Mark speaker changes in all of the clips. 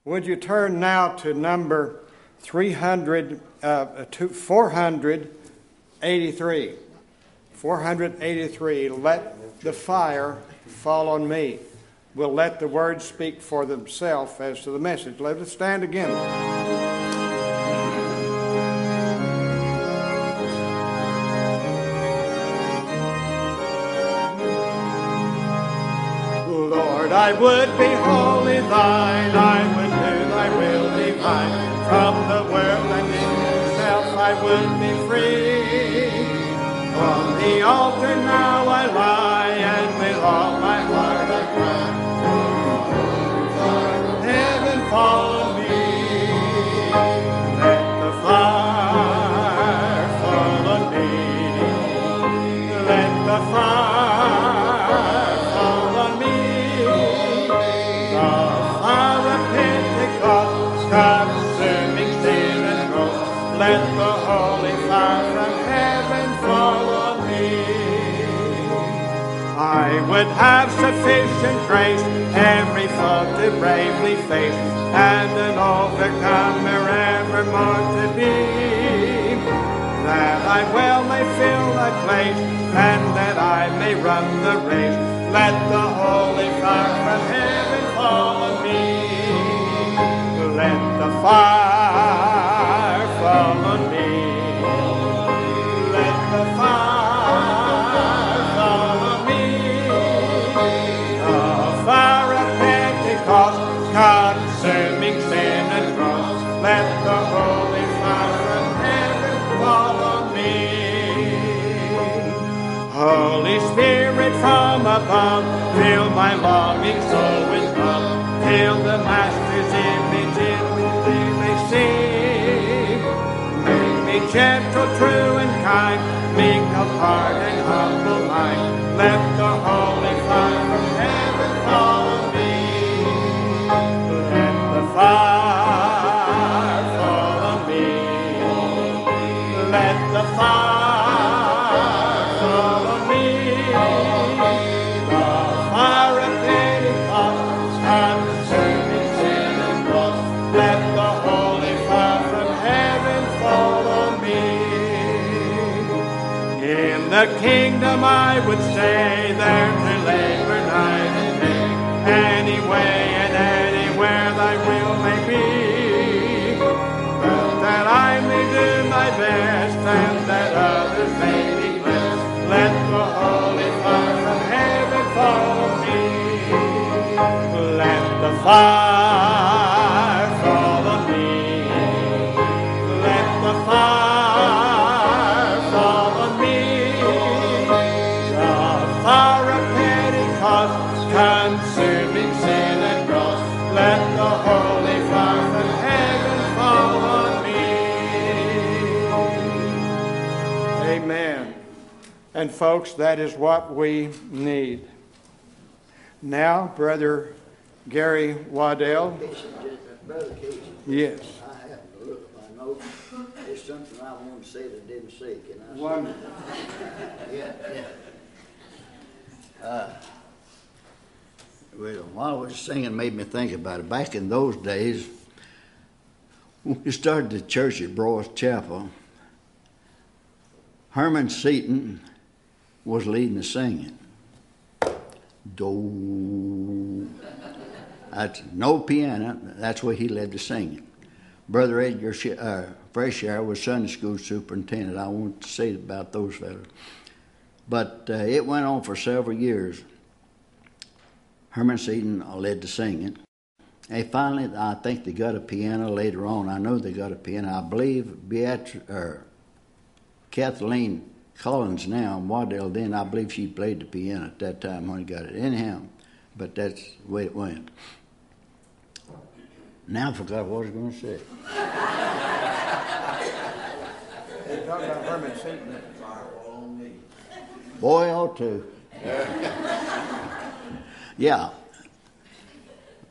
Speaker 1: Would you turn now to number 483. 483, let the fire fall on me. We'll let the words speak for themselves as to the message. Let us stand again. Lord, I would be wholly thine, I would do thy will divine. From the world and in myself I would be free. On the altar now I lie, and with all my heart I cry. Heaven fall on me. Let the fire fall on me. Let the fire fall on me. The fire of Pentecost, consuming sin and growth. Let the holy fire from heaven fall on me. I would have sufficient grace, every fault to bravely face, and an overcomer evermore to be. That I well may fill the place, and that I may run the race. Let the holy fire from heaven fall on me. Let the fire fall on me. Let the fire fall on me. The fire of Pentecost, consuming sin and cross. Let the holy fire from heaven fall on me. Holy Spirit from above, fill my longing soul with love. Till the Master's image in me may see. Make me gentle, true, and kind, meek of heart and humble mind. Let the holy fire from heaven fall on me. Let the fire fall on me. Let the fire fall on me. The fire of Pentecost, consuming sin and cross. Let the holy fire from heaven fall on me. In the kingdom I would stay, there to labor night and day. Anyway and anywhere thy will may be. But that I may do my best, and that others may be blessed. Let the holy fire from heaven fall on me. Let the fire fall on me. Let the fire fall on me. The fire of Pentecost, consuming sin and cross. Let the holy fire from heaven fall on me. Amen. And folks, that is what we need. Now, Brother Gary Waddell.
Speaker 2: Brother Casey.
Speaker 1: Yes.
Speaker 2: I happened to look at my notes. There's something I want to say that I didn't say. Can I say?
Speaker 1: Wonderful.
Speaker 2: Yeah. Well, while I was singing, made me think about it. Back in those days, when we started the church at Broyles Chapel, Herman Seaton was leading the singing. Do. That's no piano. That's where he led the singing. Brother Edgar Freshire was Sunday school superintendent. I want to say about those fellows. But it went on for several years. Herman Seaton led the singing. And finally, I think they got a piano later on. I know they got a piano. I believe Kathleen Collins now in Waddell then, I believe she played the piano at that time when he got it. Anyhow, but that's the way it went. Now I forgot what I was going to say.
Speaker 1: You're talking about Herman Seaton.
Speaker 2: Boy, ought to. Yeah.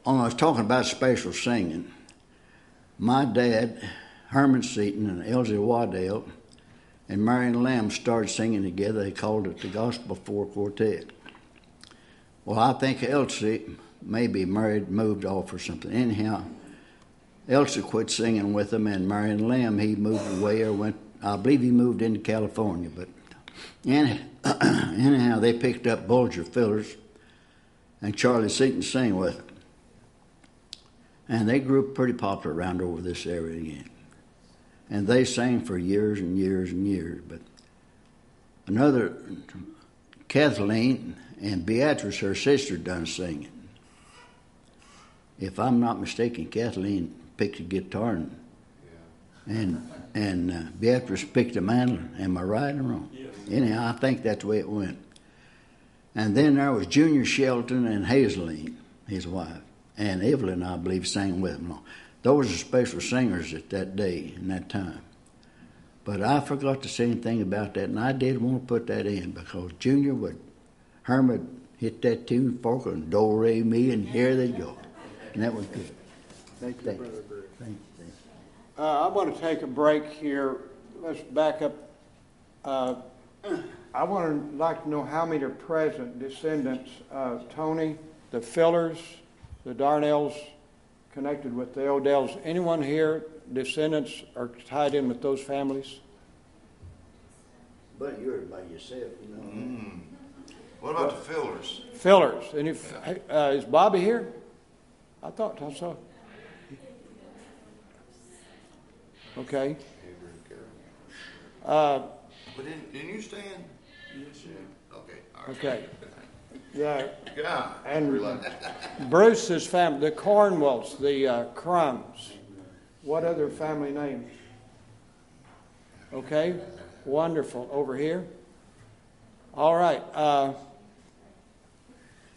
Speaker 2: I was talking about special singing. My dad, Herman Seaton, and Elsie Waddell, and Marion Lamb started singing together. They called it the Gospel Four Quartet. Well, I think Elsie maybe married, moved off or something. Anyhow, Elsa quit singing with them, and Marion Lim, he moved away or went, I believe he moved into California. But anyhow, they picked up Bulger fillers, and Charlie Seaton sang with them. And they grew pretty popular around over this area again. And they sang for years and years and years. But another, Kathleen and Beatrice, her sister, done singing. If I'm not mistaken, Kathleen picked a guitar and Beatrice picked a mandolin. Am I right or wrong?
Speaker 3: Yes.
Speaker 2: Anyhow, I think that's the way it went. And then there was Junior Shelton and Hazeline, his wife. And Evelyn, I believe, sang with them. Those are special singers at that day and that time. But I forgot to say anything about that, and I did want to put that in because Hermit hit that tune fork and do, re, mi, and here they go. And that was good. Thank you.
Speaker 4: I want to take a break here. Let's back up. I want to like to know how many are present descendants of Tony, the Fillers, the Darnells, connected with the Odells. Anyone here, descendants, are tied in with those families?
Speaker 2: But you're by yourself, you know.
Speaker 3: What about the Fillers?
Speaker 4: Fillers. And is Bobby here? I thought I saw. Okay.
Speaker 3: But didn't you stand? Yes, yeah. Okay. All right.
Speaker 4: Okay. Yeah.
Speaker 3: Yeah.
Speaker 4: And Bruce's family, the Cornwells, the Crumbs. What other family names? Okay. Wonderful. Over here. All right.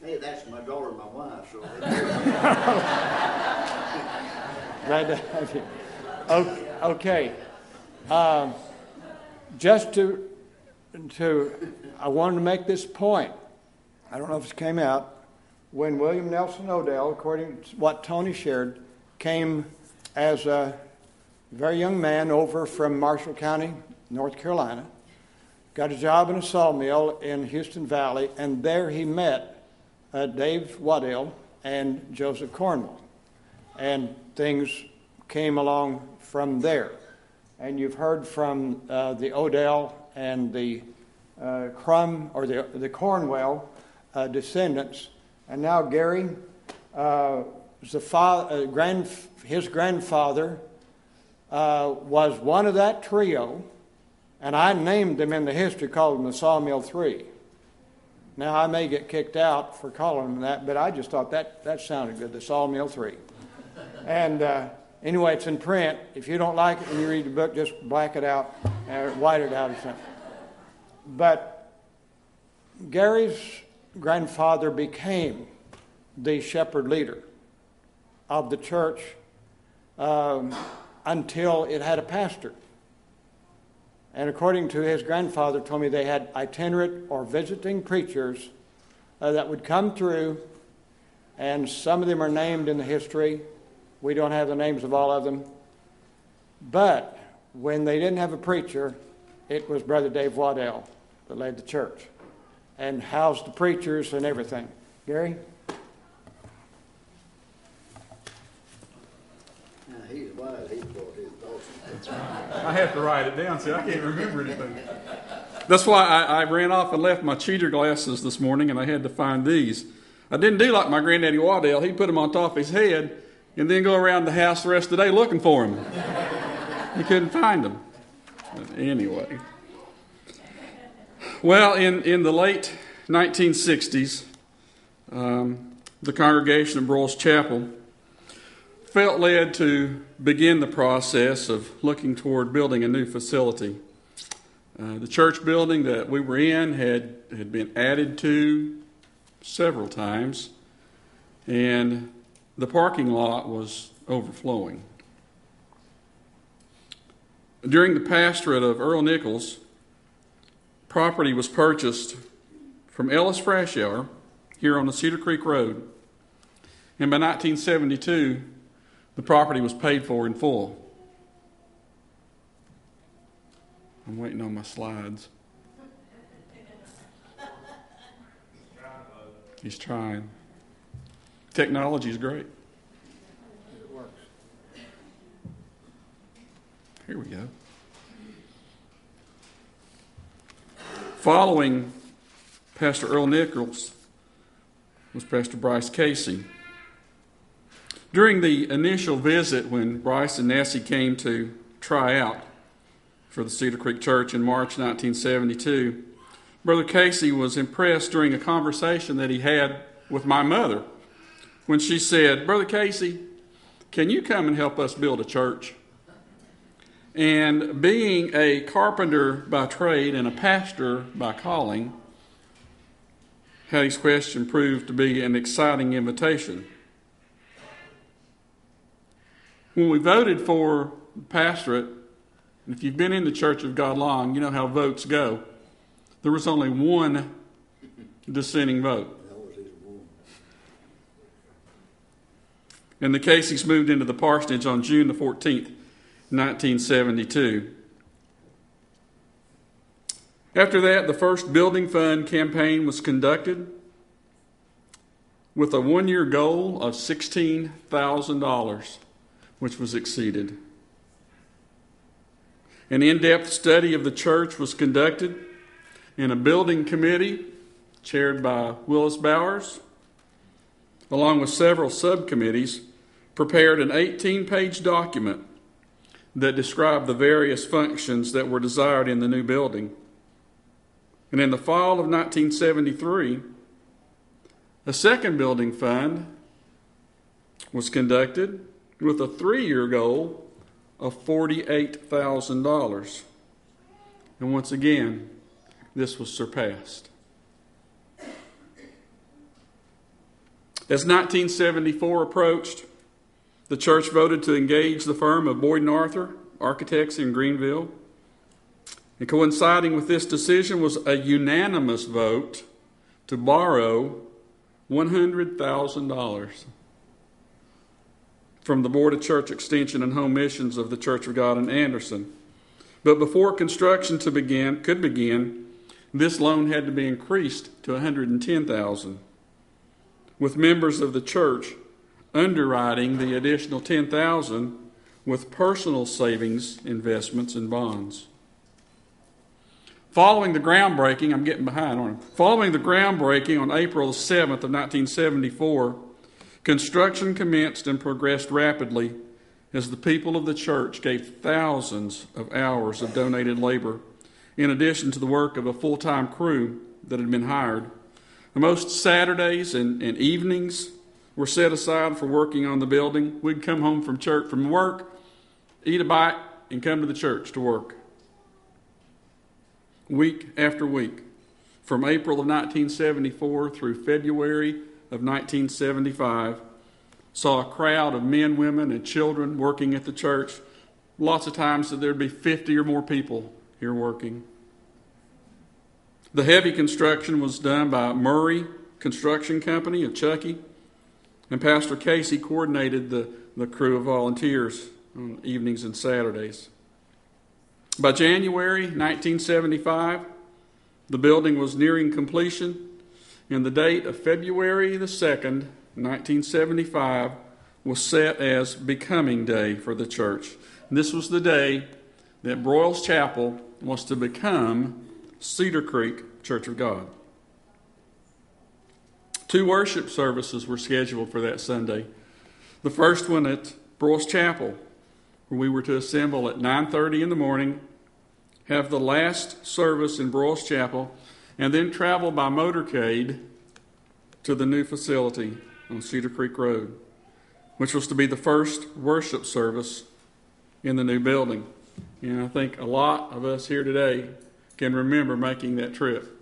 Speaker 2: Hey, that's my daughter and my wife. So
Speaker 4: Glad to have you. Okay. Just to, I wanted to make this point. I don't know if it came out. When William Nelson Odell, according to what Tony shared, came as a very young man over from Marshall County, North Carolina, got a job in a sawmill in Houston Valley, and there he met Dave Waddell and Joseph Cornwell. And things came along from there. And you've heard from the Odell and the Crum, or the Cornwell descendants. And now Gary, his grandfather was one of that trio, and I named them in the history, called them the Sawmill Three. Now, I may get kicked out for calling them that, but I just thought that sounded good, the Sawmill Three. And anyway, it's in print. If you don't like it when you read the book, just black it out or white it out or something. But Gary's grandfather became the shepherd leader of the church until it had a pastor. And according to his grandfather, told me they had itinerant or visiting preachers that would come through, and some of them are named in the history. We don't have the names of all of them. But when they didn't have a preacher, it was Brother Dave Waddell that led the church and housed the preachers and everything. Gary?
Speaker 2: he's wise. He brought his thoughts.
Speaker 5: I have to write it down, see, I can't remember anything. That's why I ran off and left my cheater glasses this morning, and I had to find these. I didn't do like my granddaddy Waddell. He put them on top of his head and then go around the house the rest of the day looking for them. He couldn't find them. But anyway. Well, in the late 1960s, the congregation of Broyles Chapel felt led to begin the process of looking toward building a new facility. The church building that we were in had been added to several times, and the parking lot was overflowing. During the pastorate of Earl Nichols, property was purchased from Ellis Frashour here on the Cedar Creek Road, and by 1972, the property was paid for in full. I'm waiting on my slides. He's trying. Technology is great.
Speaker 4: It works.
Speaker 5: Here we go. Following Pastor Earl Nichols was Pastor Bryce Casey. During the initial visit when Bryce and Nessie came to try out for the Cedar Creek Church in March 1972, Brother Casey was impressed during a conversation that he had with my mother when she said, "Brother Casey, can you come and help us build a church?" And being a carpenter by trade and a pastor by calling, Hattie's question proved to be an exciting invitation. When we voted for the pastorate, and if you've been in the Church of God long, you know how votes go. There was only one dissenting vote. And the Caseys moved into the parsonage on June the 14th, 1972. After that, the first building fund campaign was conducted with a one-year goal of $16,000, which was exceeded. An in-depth study of the church was conducted, and a building committee chaired by Willis Bowers, along with several subcommittees, prepared an 18-page document that described the various functions that were desired in the new building. And in the fall of 1973, a second building fund was conducted with a 3-year goal of $48,000. And once again, this was surpassed. As 1974 approached, the church voted to engage the firm of Boyd & Arthur, architects in Greenville. And coinciding with this decision was a unanimous vote to borrow $100,000 from the Board of Church Extension and Home Missions of the Church of God in Anderson. But before construction could begin, this loan had to be increased to $110,000, with members of the church underwriting the additional $10,000 with personal savings investments and bonds. Following the groundbreaking, I'm getting behind, aren't I? Following the groundbreaking on April 7th of 1974, construction commenced and progressed rapidly as the people of the church gave thousands of hours of donated labor, in addition to the work of a full-time crew that had been hired. Most Saturdays and evenings were set aside for working on the building. We'd come home from work, eat a bite, and come to the church to work. Week after week, from April of 1974 through February of 1975, saw a crowd of men, women, and children working at the church. Lots of times that there'd be 50 or more people here working. The heavy construction was done by Murray Construction Company of Chuckey, and Pastor Casey coordinated the crew of volunteers on evenings and Saturdays. By January 1975, the building was nearing completion, and the date of February the 2nd, 1975, was set as Becoming Day for the church. And this was the day that Broyles Chapel was to become Cedar Creek Church of God. 2 worship services were scheduled for that Sunday. The first one at Broyles Chapel, where we were to assemble at 9:30 in the morning, have the last service in Broyles Chapel, and then travel by motorcade to the new facility on Cedar Creek Road, which was to be the first worship service in the new building. And I think a lot of us here today can remember making that trip.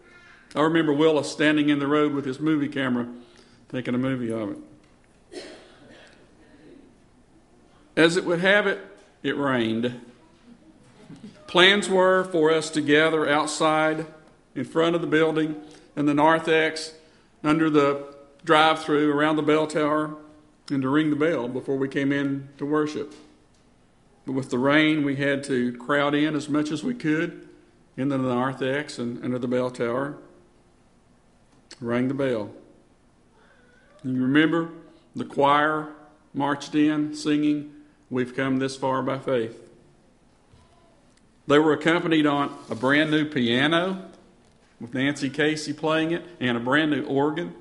Speaker 5: I remember Willis standing in the road with his movie camera, taking a movie of it. As it would have it, it rained. Plans were for us to gather outside in front of the building in the narthex under the drive-through around the bell tower and to ring the bell before we came in to worship. But with the rain, we had to crowd in as much as we could into the narthex and under the bell tower. Rang the bell. You remember the choir marched in singing, "We've come this far by faith." They were accompanied on a brand new piano with Nancy Casey playing it and a brand new organ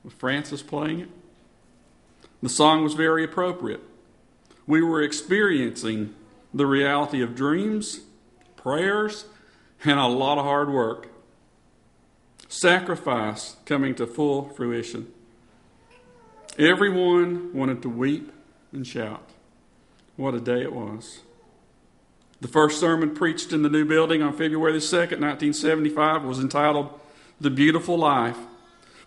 Speaker 5: with Francis playing it. The song was very appropriate. We were experiencing the reality of dreams, prayers, and a lot of hard work. Sacrifice coming to full fruition. Everyone wanted to weep and shout. What a day it was. The first sermon preached in the new building on February the 2nd, 1975 was entitled The Beautiful Life.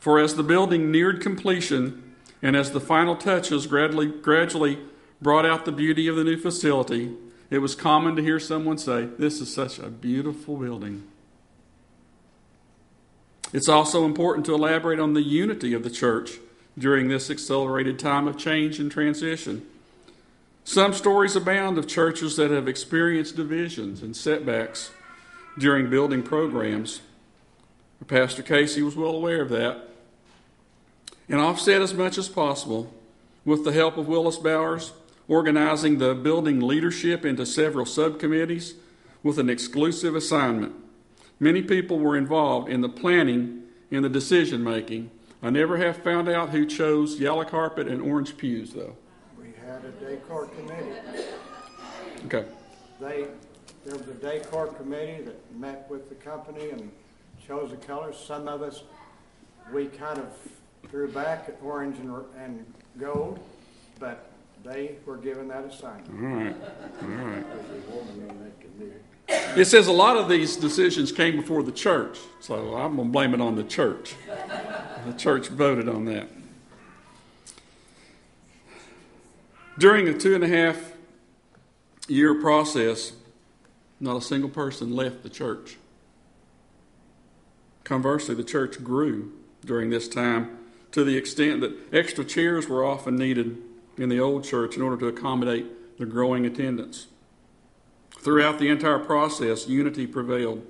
Speaker 5: For as the building neared completion and as the final touches gradually brought out the beauty of the new facility, it was common to hear someone say, "This is such a beautiful building." It's also important to elaborate on the unity of the church during this accelerated time of change and transition. Some stories abound of churches that have experienced divisions and setbacks during building programs. Pastor Casey was well aware of that and offset as much as possible with the help of Willis Bowers, organizing the building leadership into several subcommittees with an exclusive assignment. Many people were involved in the planning and the decision making. I never have found out who chose yellow carpet and orange pews, though.
Speaker 4: We had a decor committee.
Speaker 5: Okay.
Speaker 4: There was a decor committee that met with the company and chose the colors. Some of us, we kind of threw back at orange and gold, but they were given that assignment.
Speaker 5: All right. It says a lot of these decisions came before the church, so I'm going to blame it on the church. The church voted on that. During a 2.5-year process, not a single person left the church. Conversely, the church grew during this time to the extent that extra chairs were often needed in the old church in order to accommodate the growing attendance. Throughout the entire process, unity prevailed.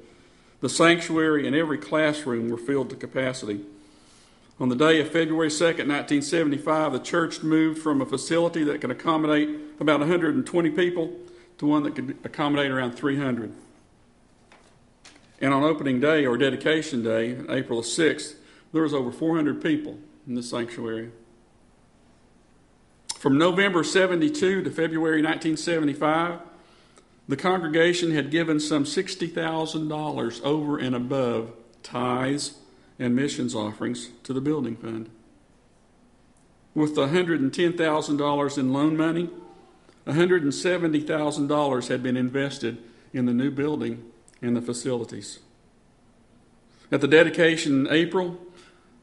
Speaker 5: The sanctuary and every classroom were filled to capacity. On the day of February 2nd, 1975, the church moved from a facility that could accommodate about 120 people to one that could accommodate around 300. And on opening day, or dedication day, April 6th, there was over 400 people in the sanctuary. From November 72 to February 1975, the congregation had given some $60,000 over and above tithes and missions offerings to the building fund. With the $110,000 in loan money, $170,000 had been invested in the new building and the facilities. At the dedication in April,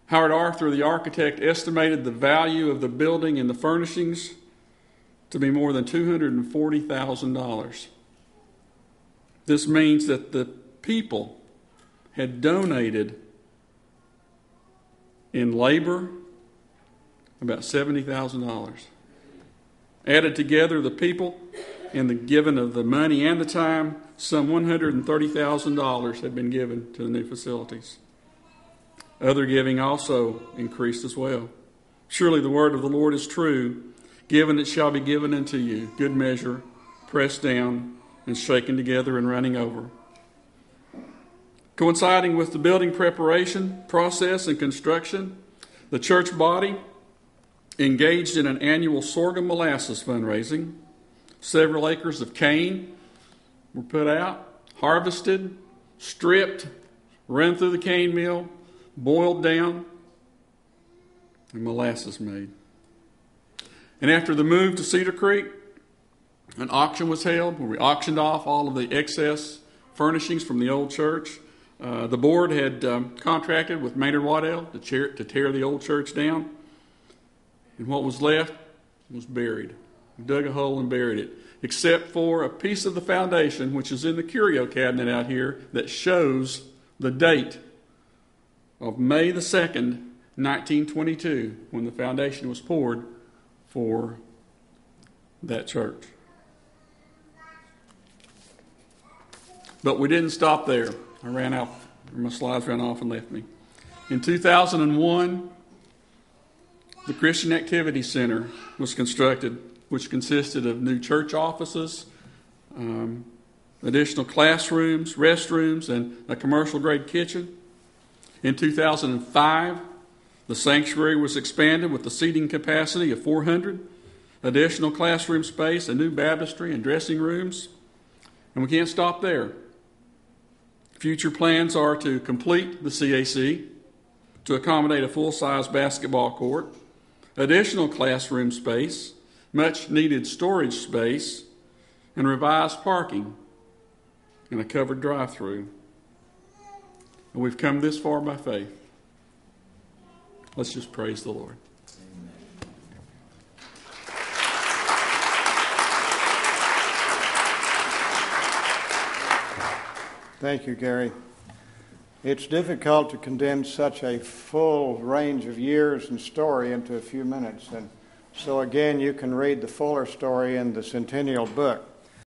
Speaker 5: Howard Arthur, the architect, estimated the value of the building and the furnishings to be more than $240,000. This means that the people had donated in labor about $70,000. Added together, the people and the giving of the money and the time, some $130,000 had been given to the new facilities. Other giving also increased as well. Surely the word of the Lord is true. Given it shall be given unto you. Good measure, pressed down and shaken together and running over. Coinciding with the building preparation process and construction, the church body engaged in an annual sorghum molasses fundraising. Several acres of cane were put out, harvested, stripped, run through the cane mill, boiled down, and molasses made. And after the move to Cedar Creek, an auction was held where we auctioned off all of the excess furnishings from the old church. The board had contracted with Maynard Waddell to tear the old church down. And what was left was buried. We dug a hole and buried it, except for a piece of the foundation, which is in the curio cabinet out here, that shows the date of May the 2nd, 1922, when the foundation was poured for that church. But we didn't stop there. I ran out, my slides ran off and left me. In 2001, the Christian Activity Center was constructed, which consisted of new church offices, additional classrooms, restrooms, and a commercial-grade kitchen. In 2005, the sanctuary was expanded with a seating capacity of 400, additional classroom space, a new baptistry, and dressing rooms. And we can't stop there. Future plans are to complete the CAC, to accommodate a full-size basketball court, additional classroom space, much-needed storage space, and revised parking, and a covered drive-through. And we've come this far by faith. Let's just praise the Lord.
Speaker 4: Thank you, Gary. It's difficult to condense such a full range of years and story into a few minutes. And so again, you can read the fuller story in the Centennial book.